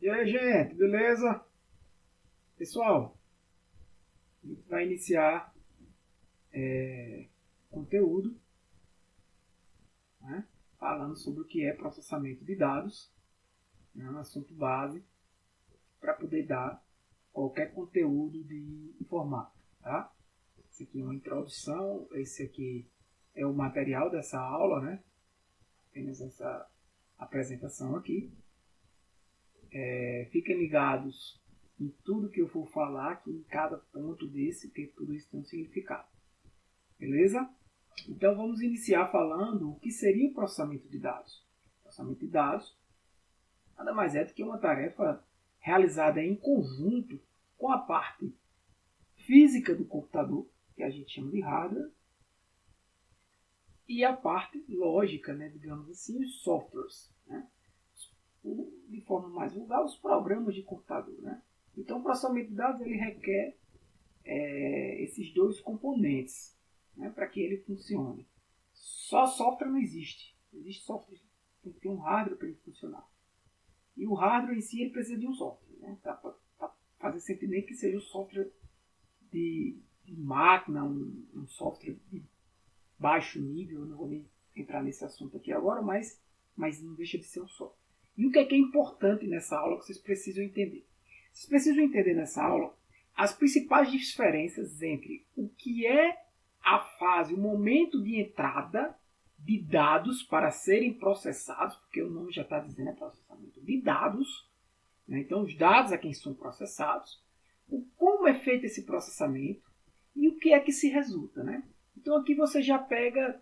E aí, gente, beleza? Pessoal, a gente vai iniciar conteúdo, né, falando sobre o que é processamento de dados, né, um assunto base para poder dar qualquer conteúdo de informática. Tá? Esse aqui é uma introdução, esse aqui é o material dessa aula, né? Apenas essa apresentação aqui. Fiquem ligados em tudo que eu for falar, aqui em cada ponto desse, porque tudo isso tem um significado. Beleza? Então vamos iniciar falando o que seria o processamento de dados. O processamento de dados nada mais é do que uma tarefa realizada em conjunto com a parte física do computador, que a gente chama de hardware, e a parte lógica, né, digamos assim, os softwares, né? De forma mais vulgar, os programas de computador, né? Então, o processamento de dados ele requer esses dois componentes, né, para que ele funcione. Só software não existe. Existe software, tem que ter um hardware para ele funcionar. E o hardware em si ele precisa de um software, né? Para fazer sentido nem que seja um software de máquina, um software de baixo nível. Eu não vou nem entrar nesse assunto aqui agora, mas não deixa de ser um software. E o que é importante nessa aula que vocês precisam entender? Vocês precisam entender nessa aula as principais diferenças entre o que é a fase, o momento de entrada de dados para serem processados, porque o nome já está dizendo é processamento de dados, né? Então os dados a quem são processados, como é feito esse processamento e o que é que se resulta, né? Então aqui você já pega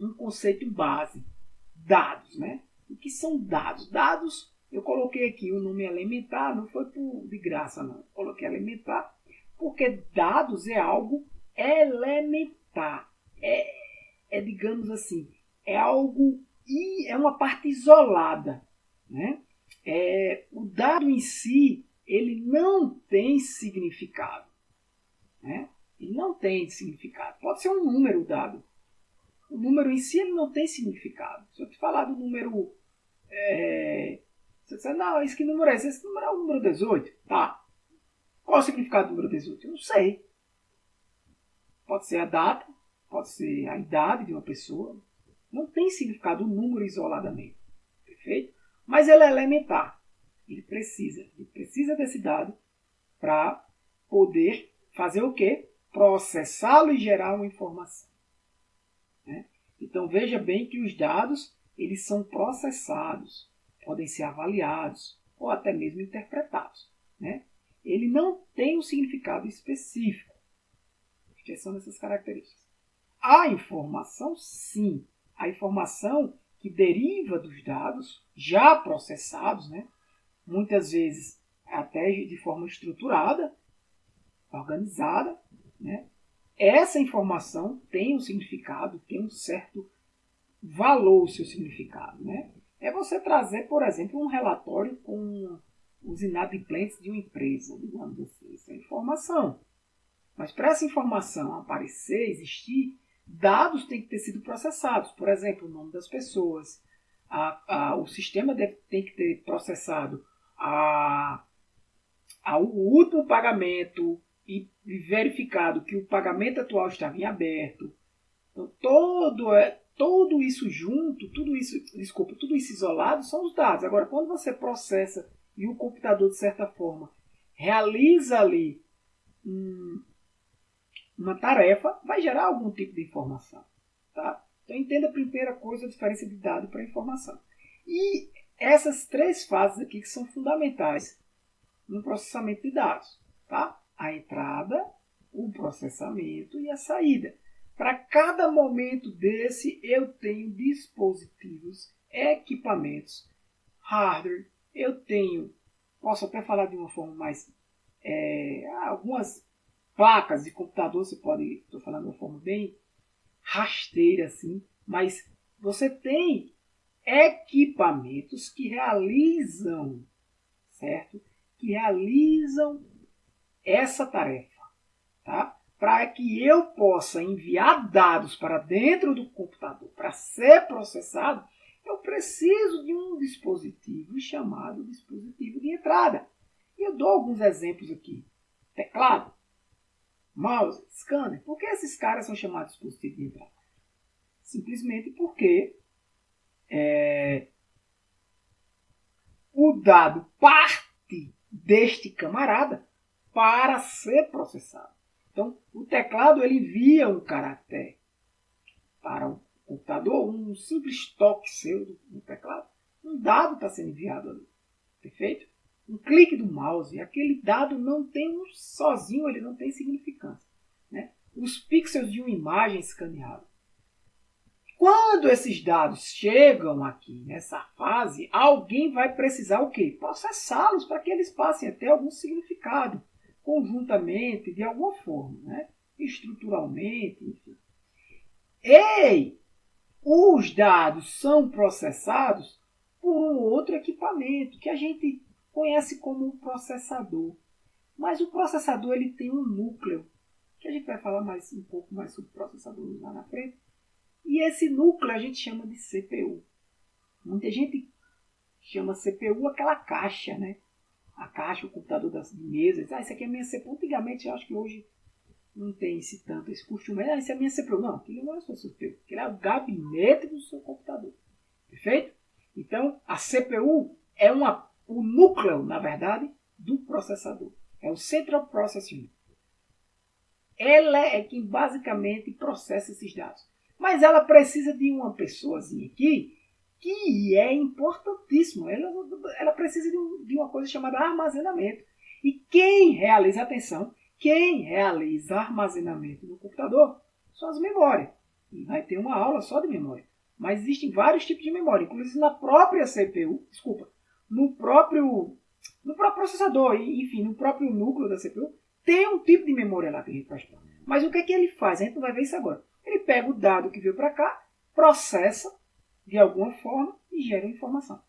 um conceito base, dados, né? O que são dados? Dados, eu coloquei aqui o nome elementar, não foi de graça não, eu coloquei elementar, porque dados é algo elementar, digamos assim, é algo, é uma parte isolada, né? O dado em si, ele não tem significado, né? Ele não tem significado, pode ser um número dado. O número em si ele não tem significado. Se eu te falar do número... você disser, não, esse que número é esse? Esse número é o número 18. Tá. Qual é o significado do número 18? Eu não sei. Pode ser a data, pode ser a idade de uma pessoa. Não tem significado o número isoladamente. Perfeito? Mas ele é elementar. Ele precisa desse dado para poder fazer o quê? Processá-lo e gerar uma informação. Então veja bem que os dados eles são processados, podem ser avaliados ou até mesmo interpretados, né? Ele não tem um significado específico, exceção dessas características. A informação, sim, a informação que deriva dos dados já processados, né? Muitas vezes até de forma estruturada, organizada, né? Essa informação tem um significado, tem um certo valor o seu significado, né? É você trazer, por exemplo, um relatório com os inadimplentes de uma empresa, digamos assim. Isso é informação. Mas para essa informação aparecer, existir, dados têm que ter sido processados. Por exemplo, o nome das pessoas. O sistema tem que ter processado o último pagamento, e verificado que o pagamento atual estava em aberto. Então, tudo isso junto, tudo isso isolado são os dados. Agora, quando você processa e o computador, de certa forma, realiza ali uma tarefa, vai gerar algum tipo de informação. Tá? Então, entenda a primeira coisa, a diferença de dado para informação. E essas três fases aqui que são fundamentais no processamento de dados. Tá? A entrada, o processamento e a saída. Para cada momento desse, eu tenho dispositivos, equipamentos, hardware, posso até falar de uma forma mais, algumas placas de computador, estou falando de uma forma bem rasteira assim, mas você tem equipamentos que realizam, certo? Que realizam essa tarefa, tá? Para que eu possa enviar dados para dentro do computador para ser processado, eu preciso de um dispositivo dispositivo chamado dispositivo de entrada. E eu dou alguns exemplos aqui. Teclado, mouse, scanner. Por que esses caras são chamados de dispositivo de entrada? Simplesmente porque o dado parte deste camarada para ser processado. Então, o teclado ele envia um caractere para o computador, um simples toque seu no teclado. Um dado está sendo enviado ali. Perfeito? Um clique do mouse, aquele dado não tem sozinho, ele não tem significância. Né? Os pixels de uma imagem escaneada. Quando esses dados chegam aqui nessa fase, alguém vai precisar o quê? Processá-los para que eles passem a ter algum significado, conjuntamente, de alguma forma, né? Estruturalmente, enfim. E os dados são processados por um outro equipamento que a gente conhece como um processador. Mas o processador ele tem um núcleo, que a gente vai falar um pouco mais sobre processadores lá na frente. E esse núcleo a gente chama de CPU. Muita gente chama CPU aquela caixa, né? A caixa, o computador das mesas. Isso aqui é a minha CPU. Antigamente, eu acho que hoje não tem esse costume. Isso é a minha CPU. Não, aquilo não é a sua CPU. Aquilo é o gabinete do seu computador. Perfeito? Então, a CPU é o núcleo, na verdade, do processador. É o Central Processing Unit. Ela é quem basicamente processa esses dados. Mas ela precisa de uma pessoazinha aqui que é importantíssimo. Ela precisa de uma coisa chamada armazenamento. E quem realiza, atenção, quem realiza armazenamento no computador são as memórias. E vai ter uma aula só de memória. Mas existem vários tipos de memória, inclusive na própria CPU, no próprio processador, enfim, no próprio núcleo da CPU, tem um tipo de memória lá que a gente faz parte. Mas o que é que ele faz? A gente não vai ver isso agora. Ele pega o dado que veio para cá, processa de alguma forma e gera informação.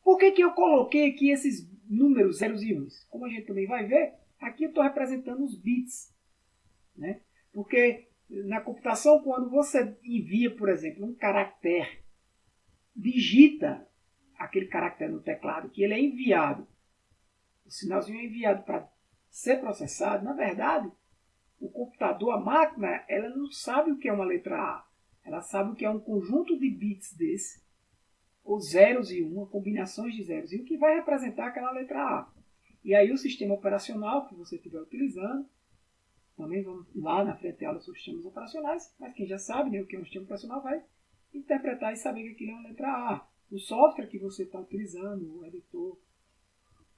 Por que eu coloquei aqui esses números zeros e uns? Como a gente também vai ver, aqui eu estou representando os bits. Né? Porque na computação, quando você envia, por exemplo, um caractere, digita aquele caractere no teclado, que ele é enviado, o sinalzinho é enviado para ser processado, na verdade, o computador, a máquina, ela não sabe o que é uma letra A. Ela sabe o que é um conjunto de bits desse, ou zeros e um, combinações de zeros e um, que vai representar aquela letra A. E aí o sistema operacional que você estiver utilizando, também vamos lá na frente aula sobre sistemas operacionais, mas quem já sabe, né, o que é um sistema operacional vai interpretar e saber que aquilo é uma letra A. O software que você está utilizando, o editor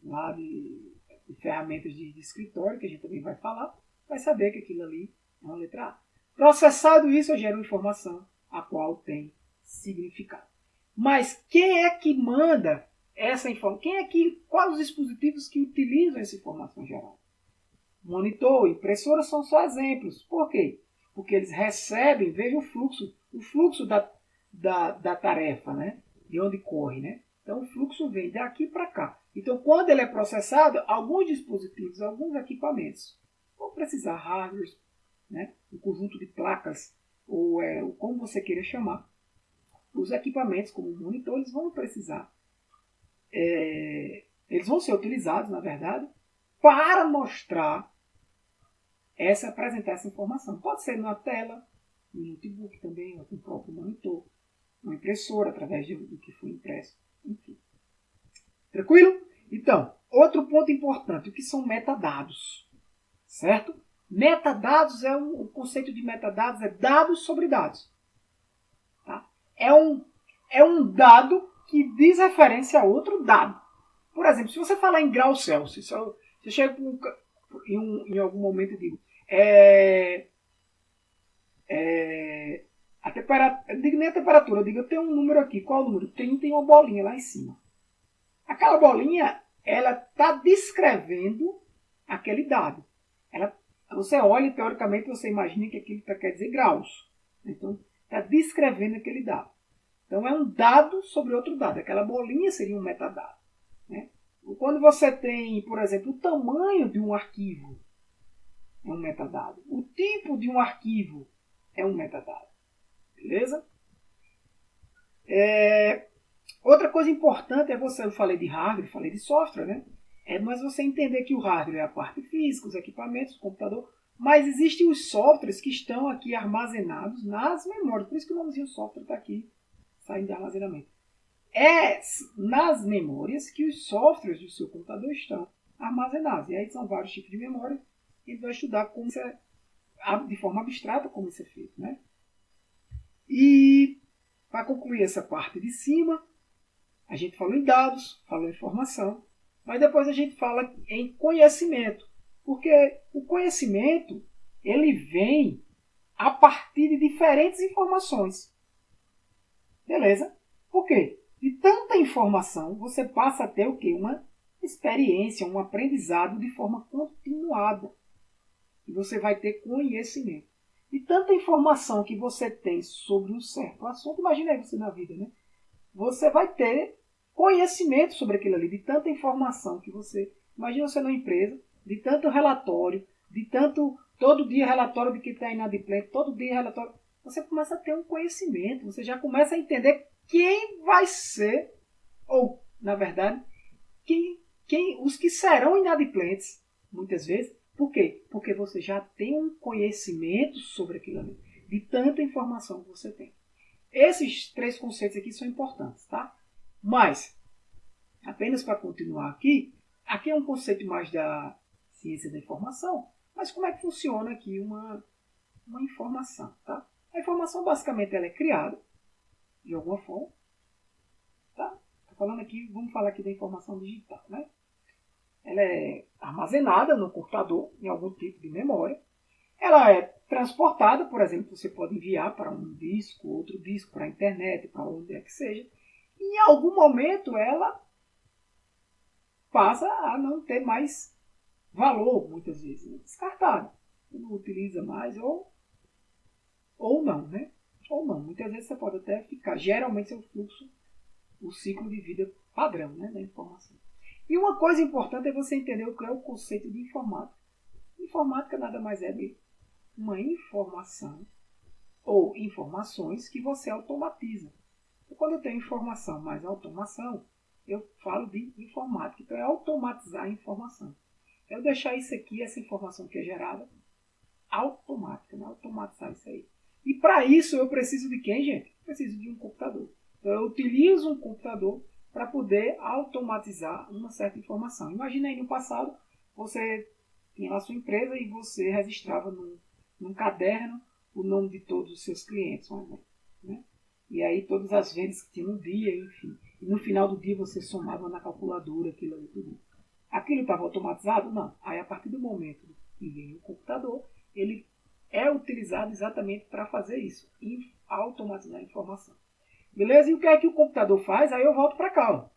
lá de ferramentas de escritório, que a gente também vai falar, vai saber que aquilo ali é uma letra A. Processado isso, eu gero informação, a qual tem significado. Mas quem é que manda essa informação? Quais os dispositivos que utilizam essa informação gerada? Monitor, impressora são só exemplos. Por quê? Porque eles recebem, veja o fluxo da tarefa, né? De onde corre, né? Então o fluxo vem daqui para cá. Então quando ele é processado, alguns dispositivos, alguns equipamentos vão precisar hardware, né? Um conjunto de placas, ou como você queira chamar. Os equipamentos, como o monitor, eles vão precisar. Eles vão ser utilizados, na verdade, para apresentar essa informação. Pode ser na tela, no notebook também, ou com o próprio monitor, uma impressora, através do que foi impresso, enfim. Tranquilo? Então, outro ponto importante, o que são metadados, certo? Metadados o conceito de metadados é dados sobre dados. Tá? É um dado que diz referência a outro dado. Por exemplo, se você falar em graus Celsius, você chega em algum momento e digo, eu digo nem a temperatura, eu digo, eu tenho um número aqui, qual é o número? Tem uma bolinha lá em cima. Aquela bolinha, ela está descrevendo aquele dado. Você olha e, teoricamente, você imagina que aquilo quer dizer graus. Então, está descrevendo aquele dado. Então, é um dado sobre outro dado. Aquela bolinha seria um metadado. Né? Quando você tem, por exemplo, o tamanho de um arquivo, é um metadado. O tipo de um arquivo é um metadado. Beleza? Outra coisa importante é eu falei de hardware, falei de software, né? Mas você entender que o hardware é a parte física, os equipamentos, o computador, mas existem os softwares que estão aqui armazenados nas memórias. Por isso que o nomezinho software está aqui, saindo de armazenamento. É nas memórias que os softwares do seu computador estão armazenados. E aí são vários tipos de memória. E a gente vai estudar como isso é, de forma abstrata como isso é feito, né? E para concluir essa parte de cima, a gente falou em dados, falou em informação, mas depois a gente fala em conhecimento. Porque o conhecimento, ele vem a partir de diferentes informações. Beleza? Por quê? De tanta informação, você passa a ter o quê? Uma experiência, um aprendizado de forma continuada. E você vai ter conhecimento. De tanta informação que você tem sobre um certo assunto, imagina aí você na vida, né? Você vai ter conhecimento sobre aquilo ali, de tanta informação que você... Imagina você numa empresa, de tanto relatório, de tanto... Todo dia relatório de que está inadimplente, todo dia relatório... Você começa a ter um conhecimento, você já começa a entender quem vai ser, ou, na verdade, os que serão inadimplentes, muitas vezes. Por quê? Porque você já tem um conhecimento sobre aquilo ali, de tanta informação que você tem. Esses 3 conceitos aqui são importantes, tá? Mas, apenas para continuar aqui é um conceito mais da ciência da informação, mas como é que funciona aqui uma informação, tá? A informação, basicamente, ela é criada, de alguma forma, tá? Vamos falar aqui da informação digital, né? Ela é armazenada no computador, em algum tipo de memória. Ela é transportada, por exemplo, você pode enviar para um disco, outro disco, para a internet, para onde é que seja. E em algum momento ela passa a não ter mais valor, muitas vezes, né? Descartada. Você não utiliza mais ou não, né? Ou não. Muitas vezes você pode até ficar. Geralmente é o fluxo, o ciclo de vida padrão, né, da informação. E uma coisa importante é você entender o que é o conceito de informática. Informática nada mais é do que uma informação ou informações que você automatiza. Então, quando eu tenho informação mais automação, eu falo de informática. Então é automatizar a informação. Eu deixar isso aqui, essa informação que é gerada, automática, né? Automatizar isso aí. E para isso eu preciso de quem, gente? Eu preciso de um computador. Então eu utilizo um computador para poder automatizar uma certa informação. Imagina aí no passado, você tinha lá a sua empresa e você registrava num caderno o nome de todos os seus clientes, né? E aí todas as vendas que tinha no dia, enfim. E no final do dia você somava na calculadora aquilo ali tudo. Aquilo estava automatizado? Não. Aí a partir do momento que vem o computador, ele é utilizado exatamente para fazer isso, automatizar a informação. Beleza? E o que é que o computador faz? Aí eu volto para cá. Ó.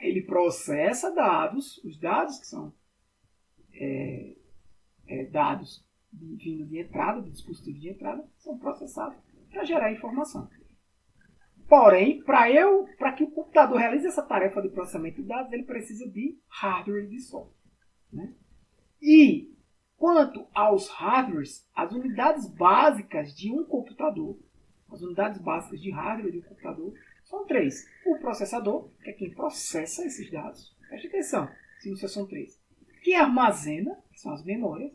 Ele processa dados, os dados que são dados vindo de entrada, do dispositivo de entrada, são processados para gerar informação. Porém, para que o computador realize essa tarefa de processamento de dados, ele precisa de hardware e de software. Né? E, quanto aos hardwares, as unidades básicas de um computador, as unidades básicas de hardware de um computador, são 3. O processador, que é quem processa esses dados. Preste atenção, se são 3. Que armazena, que são as memórias.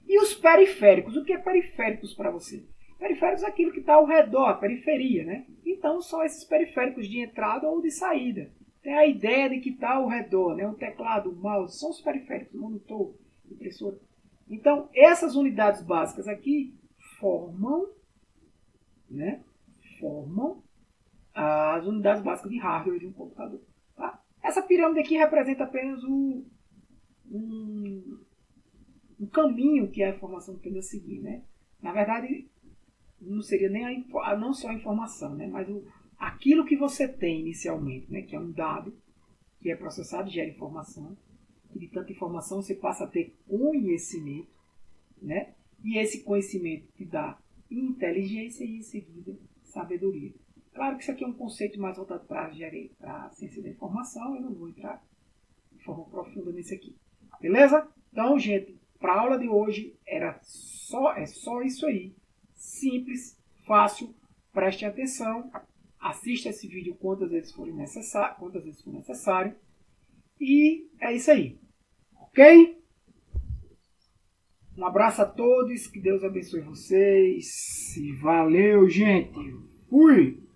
E os periféricos. O que é periféricos para você? Periféricos é aquilo que está ao redor, a periferia, né? Então são esses periféricos de entrada ou de saída. Tem a ideia de que está ao redor, né? O teclado, o mouse, são os periféricos, o monitor, a impressora. Então, essas unidades básicas aqui formam as unidades básicas de hardware de um computador. Tá? Essa pirâmide aqui representa apenas um caminho que a informação tende a seguir. Né? Na verdade, não seria nem não só a informação, né? Mas aquilo que você tem inicialmente, né? Que é um dado que é processado e gera informação. E de tanta informação você passa a ter conhecimento, né? E esse conhecimento te dá inteligência e, em seguida, sabedoria. Claro que isso aqui é um conceito mais voltado para a ciência da informação, eu não vou entrar de forma profunda nisso aqui. Beleza? Então, gente, para a aula de hoje é só isso aí. Simples, fácil, preste atenção Assista esse vídeo quantas vezes for necessário. E é isso aí. Ok? Um abraço a todos. Que Deus abençoe vocês. E valeu, gente. Fui!